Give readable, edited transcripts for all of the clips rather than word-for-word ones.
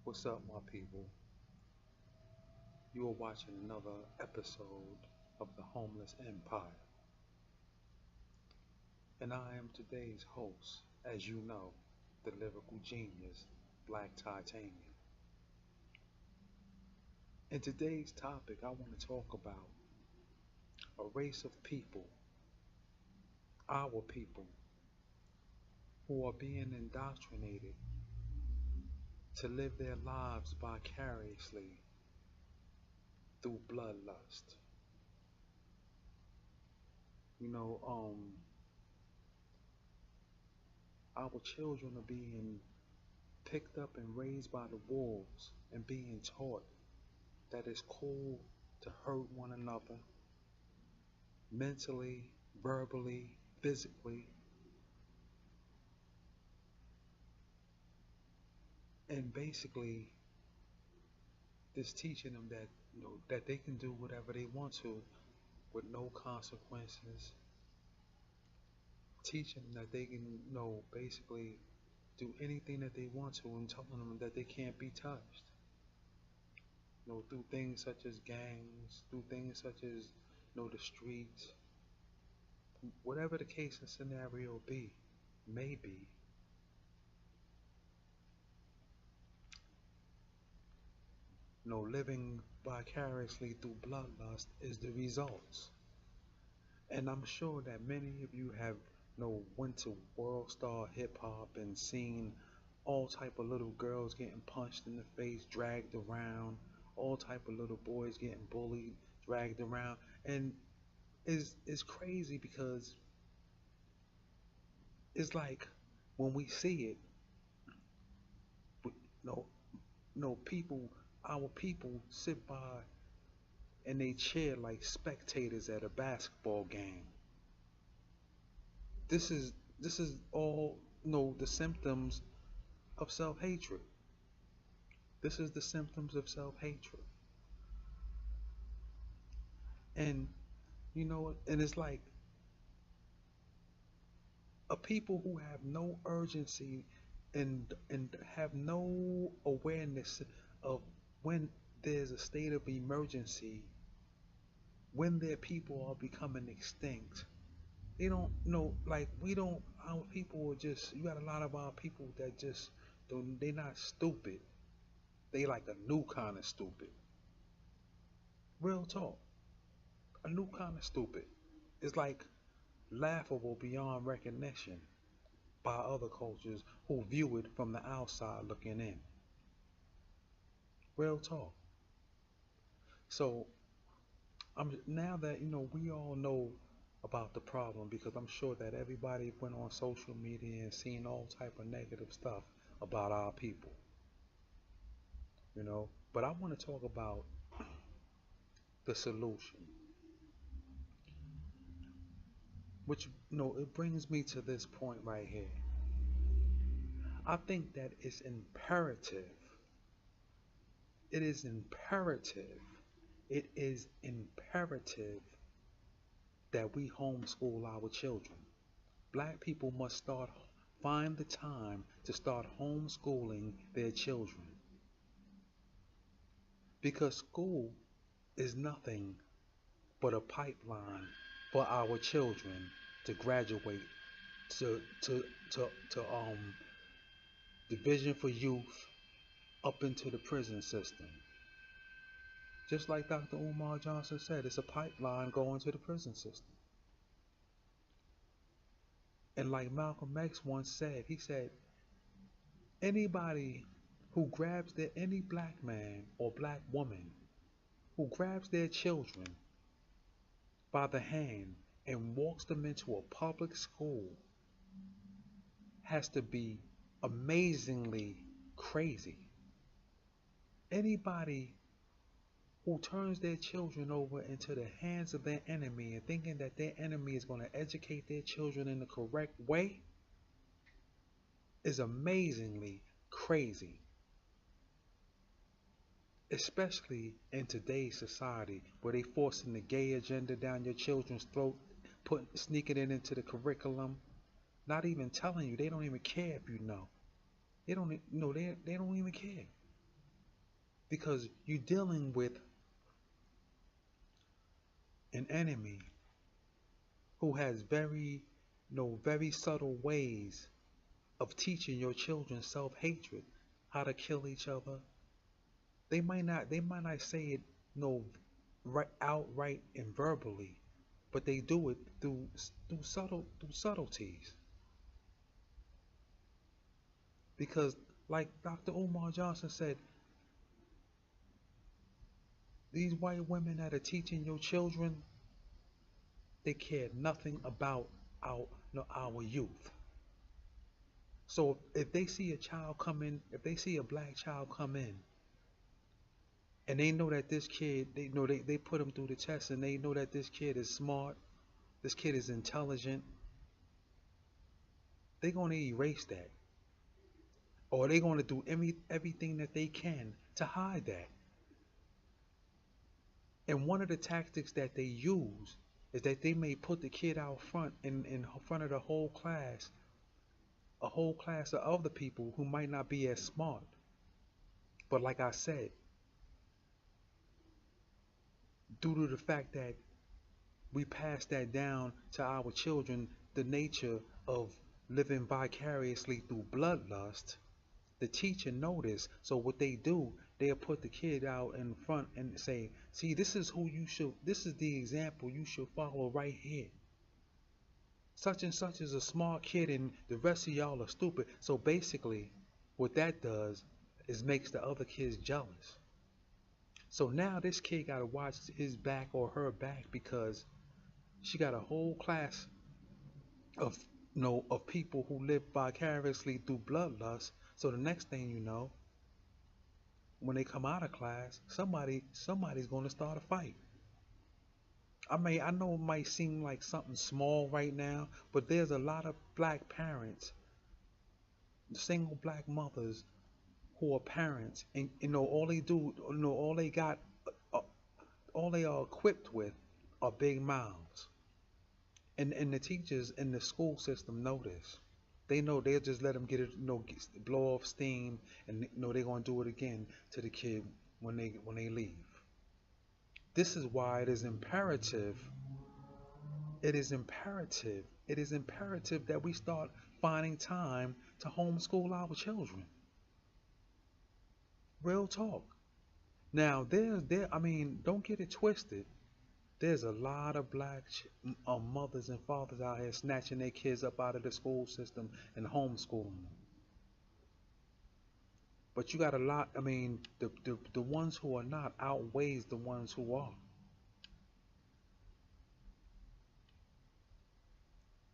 What's up, my people? You are watching another episode of the Homeless Empire, and I am today's host, as you know, the lyrical genius, Black Titanium. In today's topic, I want to talk about a race of people, our people, who are being indoctrinated to live their lives vicariously through bloodlust. You know, our children are being picked up and raised by the wolves and being taught that it's cool to hurt one another mentally, verbally, physically, and basically just teaching them that that they can do whatever they want to with no consequences, teaching them that they can basically do anything that they want to, and telling them that they can't be touched. Through things such as gangs, through things such as the streets, whatever the case and scenario be, may be. Living vicariously through bloodlust is the results. And I'm sure that many of you have went to World Star Hip Hop and seen all type of little girls getting punched in the face, dragged around, all type of little boys getting bullied, dragged around, and it's crazy because it's like when we see it, you know, people, our people sit by and they cheer like spectators at a basketball game. This is all the symptoms of self-hatred. This is the symptoms of self-hatred. And and it's like a people who have no urgency and have no awareness of when there's a state of emergency, when their people are becoming extinct. They don't know, like we don't. Our people are just. You got a lot of our people that just don't. They're not stupid. They like a new kind of stupid. Real talk. A new kind of stupid. It's like laughable beyond recognition by other cultures who view it from the outside looking in. Real talk. So now that we all know about the problem, because I'm sure that everybody went on social media and seen all type of negative stuff about our people. But I want to talk about the solution, which it brings me to this point right here. I think that it's imperative. It is imperative. It is imperative that we homeschool our children. Black people must find the time to start homeschooling their children, because school is nothing but a pipeline for our children to graduate to division for youth up into the prison system. Just like Dr. Umar Johnson said, it's a pipeline going to the prison system. And like Malcolm X once said, he said, anybody any black man or black woman who grabs their children by the hand and walks them into a public school has to be amazingly crazy. Anybody who turns their children over into the hands of their enemy and thinking that their enemy is going to educate their children in the correct way is amazingly crazy. Especially in today's society where they forcing the gay agenda down your children's throat, sneaking it into the curriculum, not even telling you. They don't even care if you know. They don't know. They don't even care. because you're dealing with an enemy who has very, very subtle ways of teaching your children self-hatred, how to kill each other. They might not say it, right outright and verbally, but they do it through subtleties. Because, like Dr. Umar Johnson said, these white women that are teaching your children, they care nothing about our youth. So if they see a child come in, if they see a black child come in, and they know that this kid, they put him through the test, and they know that this kid is smart, this kid is intelligent, they're gonna erase that, or they're gonna do everything that they can to hide that. And one of the tactics that they use is that they may put the kid out front in front of the whole class, a whole class of other people who might not be as smart. But like I said, due to the fact that we pass that down to our children, the nature of living vicariously through bloodlust, the teacher notice. So what they do, they'll put the kid out in front and say, see, this is the example you should follow right here. Such and such is a smart kid and the rest of y'all are stupid. So basically, what that does is makes the other kids jealous. So now this kid got to watch his back or her back because she got a whole class of of people who live vicariously through bloodlust. So the next thing you know, when they come out of class, somebody's going to start a fight. I know it might seem like something small right now, but there's a lot of black parents, single black mothers who are parents, and all they do, all they got, uh, all they are equipped with are big mouths. And the teachers in the school system know this. They know they'll just let them get it, blow off steam, and they're gonna do it again to the kid when they leave. This is why it is imperative. It is imperative. It is imperative that we start finding time to homeschool our children. Real talk. Now, I mean, don't get it twisted. There's a lot of black mothers and fathers out here snatching their kids up out of the school system and homeschooling them. But you got a lot. I mean, the ones who are not outweighs the ones who are.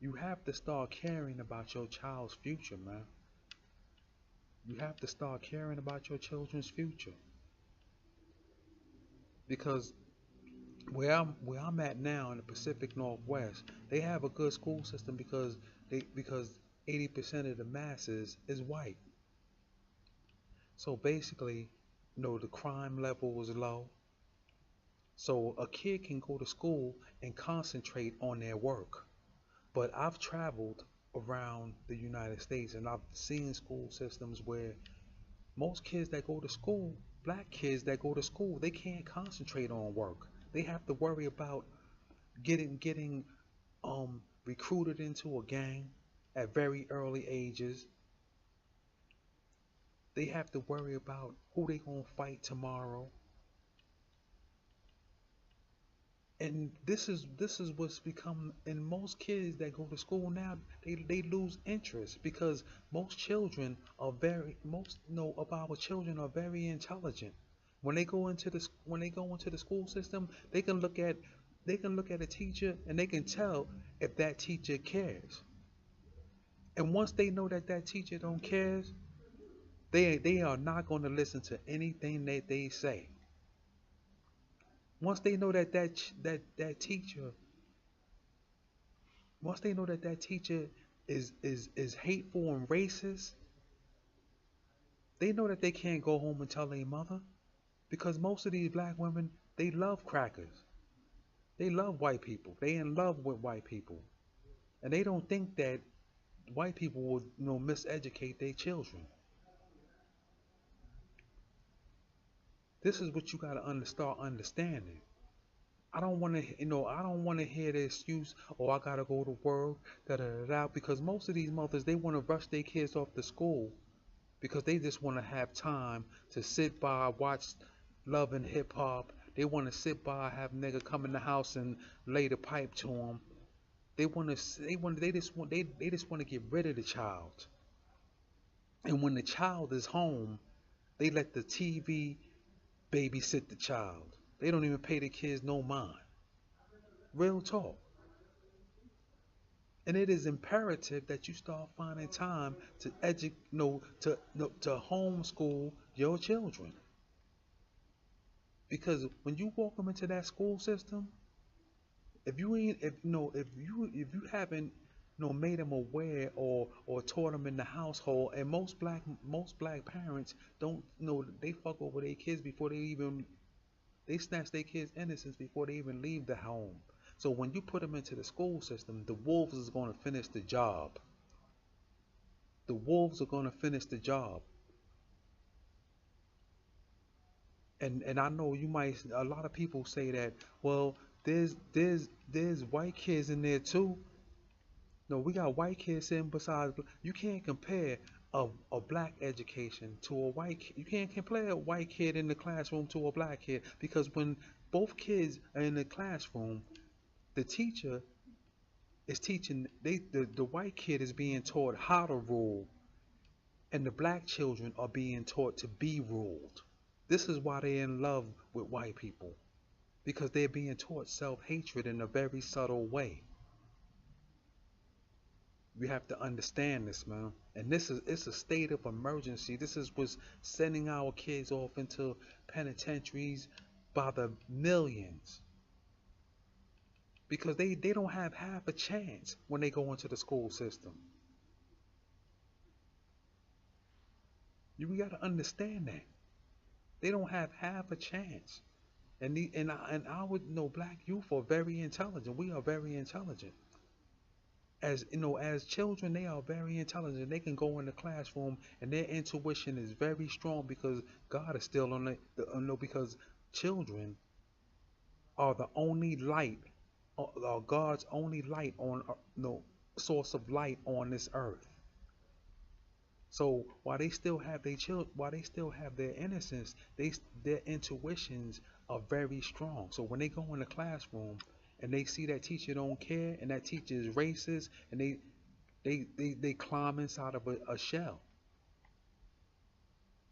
You have to start caring about your child's future, man. You have to start caring about your children's future. Because where I'm at now in the Pacific Northwest, they have a good school system because 80% of the masses is white. So basically, the crime level is low. So a kid can go to school and concentrate on their work. But I've traveled around the United States and I've seen school systems where most kids that go to school, black kids that go to school, they can't concentrate on work. They have to worry about getting recruited into a gang at very early ages. They have to worry about who they gonna fight tomorrow. And this is what's become in most kids that go to school now, they lose interest because most children are very most of our children are very intelligent. When they go into the school system, they can look at a teacher and they can tell if that teacher cares. And once they know that that teacher don't cares, they are not going to listen to anything that they say. Once they know that teacher, once they know that teacher is hateful and racist, they know that they can't go home and tell their mother because most of these black women, they love crackers. They love white people. They in love with white people, and they don't think that white people will miseducate their children. This is what you gotta start understanding. I don't want to, I don't want to hear the excuse, oh, I gotta go to work, da da da da, because most of these mothers, they want to rush their kids off to school because they just want to have time to sit by, watch Love and Hip Hop. They want to sit by, have nigga come in the house and lay the pipe to them. They just want to get rid of the child. And when the child is home, they let the TV babysit the child. They don't even pay the kids no mind. Real talk. And it is imperative that you start finding time to to homeschool your children. Because when you walk them into that school system, if you ain't, if you haven't, made them aware or taught them in the household, and most black parents don't, they fuck over their kids before they snatch their kids' innocence before they even leave the home. So when you put them into the school system, the wolves is going to finish the job. The wolves are going to finish the job. And I know a lot of people say that, well, there's white kids in there too. No, we got white kids in besides. You can't compare a black education to a white kid. You can't compare a white kid in the classroom to a black kid, because when both kids are in the classroom, the teacher is teaching, the white kid is being taught how to rule, and the black children are being taught to be ruled. This is why they're in love with white people, because they're being taught self-hatred in a very subtle way. We have to understand this, man. And it's a state of emergency. This is what's sending our kids off into penitentiaries by the millions, because they don't have half a chance when they go into the school system. We got to understand that they don't have half a chance. And I would know black youth are very intelligent. We are very intelligent. As children, they are very intelligent. They can go in the classroom and their intuition is very strong, because God is still on because children are the only light, are God's only light on, source of light on this earth. So while they still have their innocence, their intuitions are very strong. So when they go in the classroom and they see that teacher don't care, and that teacher is racist, and they climb inside of a shell.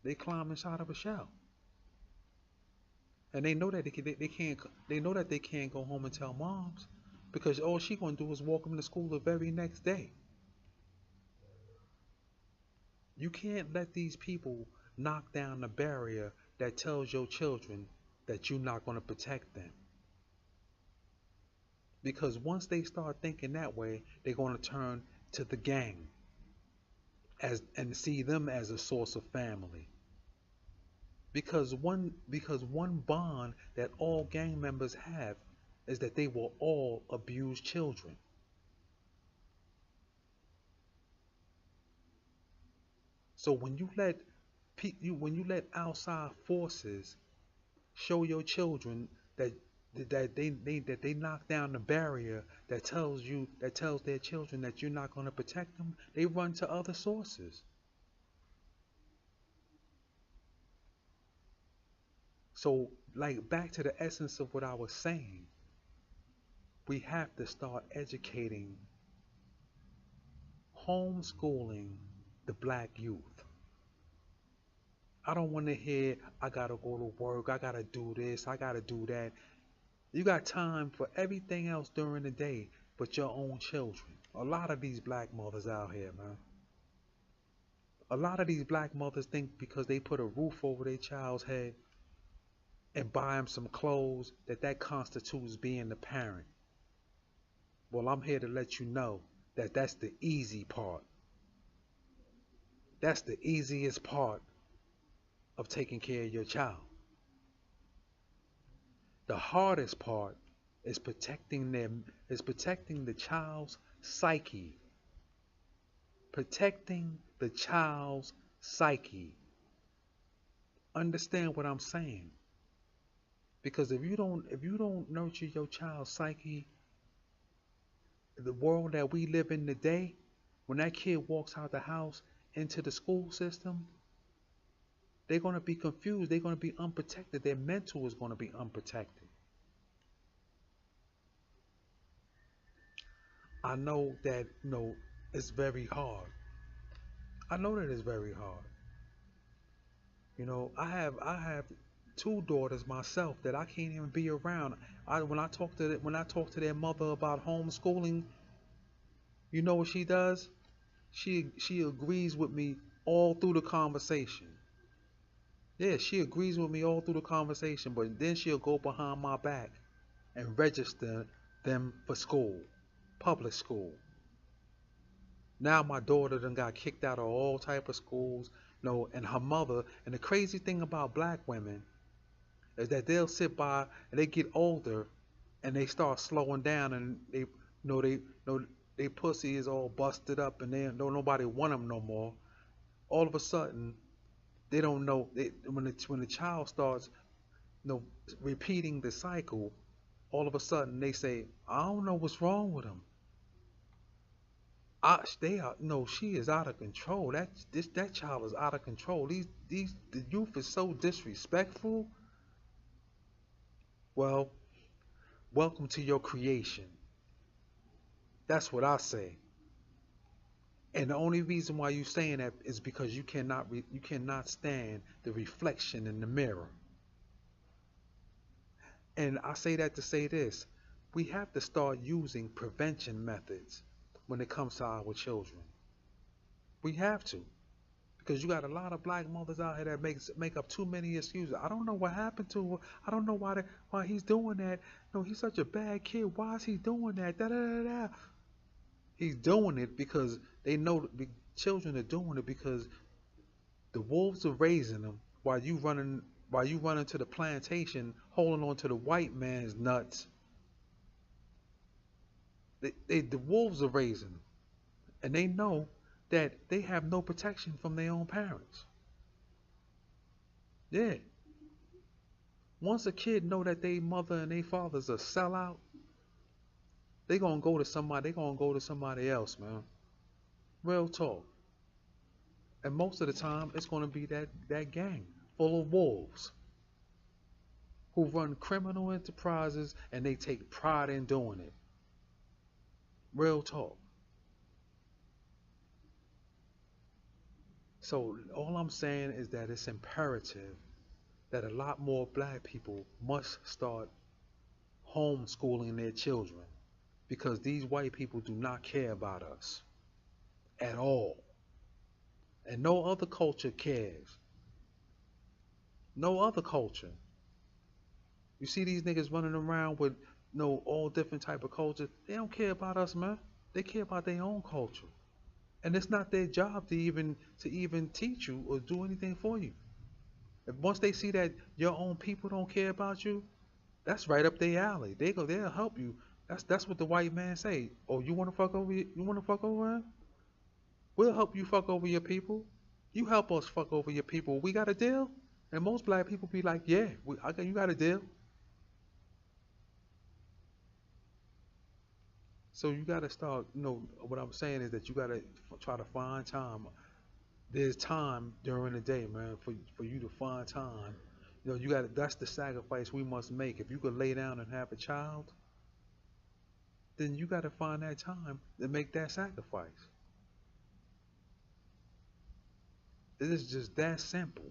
They climb inside of a shell, and they know that they can't. They know that they can't go home and tell moms, because all she gonna do is walk them to school the very next day. You can't let these people knock down the barrier that tells your children that you're not going to protect them. Because once they start thinking that way, they're going to turn to the gang and see them as a source of family. Because one bond that all gang members have is that they will all abuse children. So when you let outside forces show your children that they knock down the barrier that tells their children that you're not going to protect them, they run to other sources. So, like, back to the essence of what I was saying, we have to start educating, homeschooling the black youth. I don't want to hear, I gotta go to work, I gotta do this, I gotta do that. You got time for everything else during the day but your own children. A lot of these black mothers out here, man. A lot of these black mothers think because they put a roof over their child's head and buy them some clothes that constitutes being the parent. Well, I'm here to let you know that that's the easy part. That's the easiest part of taking care of your child. The hardest part is protecting the child's psyche. Protecting the child's psyche. Understand what I'm saying. Because if you don't nurture your child's psyche, the world that we live in today, when that kid walks out the house into the school system, they're gonna be confused. They're gonna be unprotected. Their mental is gonna be unprotected. I know that it's very hard. I know that it's very hard. I have two daughters myself that I can't even be around. When I talk to their mother about homeschooling, you know what she does? She agrees with me all through the conversation. Yeah, she agrees with me all through the conversation, but then she'll go behind my back and register them for school, public school. Now my daughter done got kicked out of all type of schools, and her mother. And the crazy thing about black women is that they'll sit by and they get older and they start slowing down and they pussy is all busted up and they don't nobody want them no more. All of a sudden they don't know when the child starts you know repeating the cycle. All of a sudden they say, I don't know what's wrong with them. They are no, she is out of control. That child is out of control. These the youth is so disrespectful. Well, welcome to your creation. That's what I say. And the only reason why you saying that is because you cannot stand the reflection in the mirror. And I say that to say this: we have to start using prevention methods when it comes to our children. We have to. Because you got a lot of black mothers out here that make up too many excuses. I don't know what happened to her. I don't know why he's doing that. No, he's such a bad kid. Why is he doing that? Da da da da. He's doing it because they know the children are doing it because the wolves are raising them while you running to the plantation holding on to the white man's nuts. The wolves are raising them, and they know that they have no protection from their own parents. Yeah. Once a kid know that their mother and their father's a sellout, they gonna go to somebody else, man. Real talk. And most of the time it's gonna be that gang full of wolves who run criminal enterprises and they take pride in doing it. Real talk. So all I'm saying is that it's imperative that a lot more black people must start homeschooling their children because these white people do not care about us at all. And no other culture cares. No other culture. You see these niggas running around with all different type of cultures. They don't care about us, man. They care about their own culture. And it's not their job to even teach you or do anything for you. If once they see that your own people don't care about you, that's right up their alley. They'll help you. That's what the white man say. Oh, you wanna fuck over him? We'll help you fuck over your people. You help us fuck over your people. We got a deal? And most black people be like, yeah, you got a deal. So you got to start, what I'm saying is that you got to try to find time. There's time during the day, man, for you to find time. That's the sacrifice we must make. If you could lay down and have a child, then you got to find that time to make that sacrifice. It is just that simple.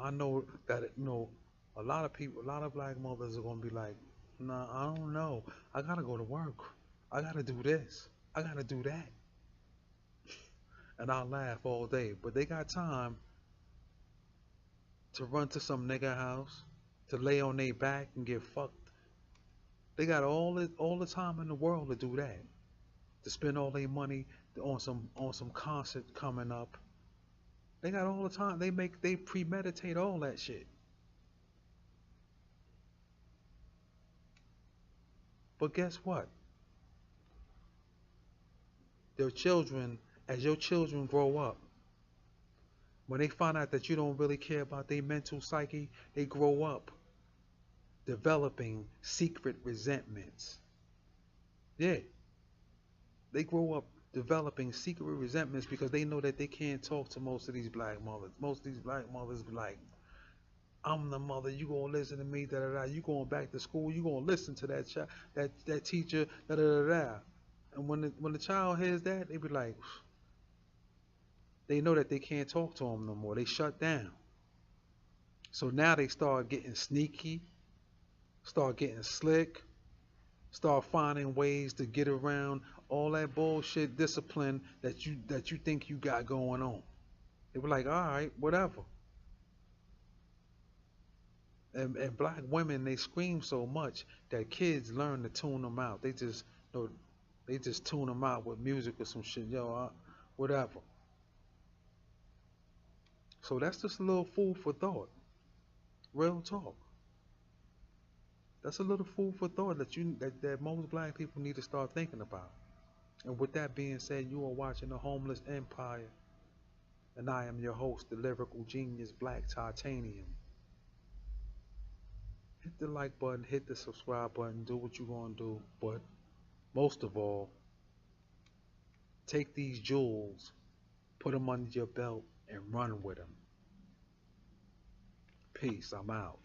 I know that a lot of people, a lot of black mothers are gonna be like, nah, I don't know. I gotta go to work. I gotta do this. I gotta do that. And I'll laugh all day. But they got time to run to some nigga house, to lay on their back and get fucked. They got all the time in the world to do that. To spend all their money on some concert coming up. They got all the time. They premeditate all that shit. But guess what? their children, as your children grow up, when they find out that you don't really care about their mental psyche, they grow up developing secret resentments. Yeah, they grow up developing secret resentments because they know that they can't talk to most of these black mothers. Most of these black mothers be like, I'm the mother, you gonna listen to me, da da da. You going back to school, you gonna listen to that child, that teacher, da da da da. And when the child hears that, they be like, they know that they can't talk to them no more. They shut down. So now they start getting sneaky, start getting slick, start finding ways to get around all that bullshit discipline that you think you got going on. They were like, all right, whatever. And black women, they scream so much that kids learn to tune them out. They just you know, they just tune them out with music or some shit, yo, whatever. So that's just a little food for thought. Real talk. That's a little food for thought that most black people need to start thinking about. And with that being said, you are watching the Homeless Empire, and I am your host, the lyrical genius, Black Titanium. Hit the like button, hit the subscribe button, do what you're gonna do, but most of all, take these jewels, put them under your belt, and run with them. Peace. I'm out.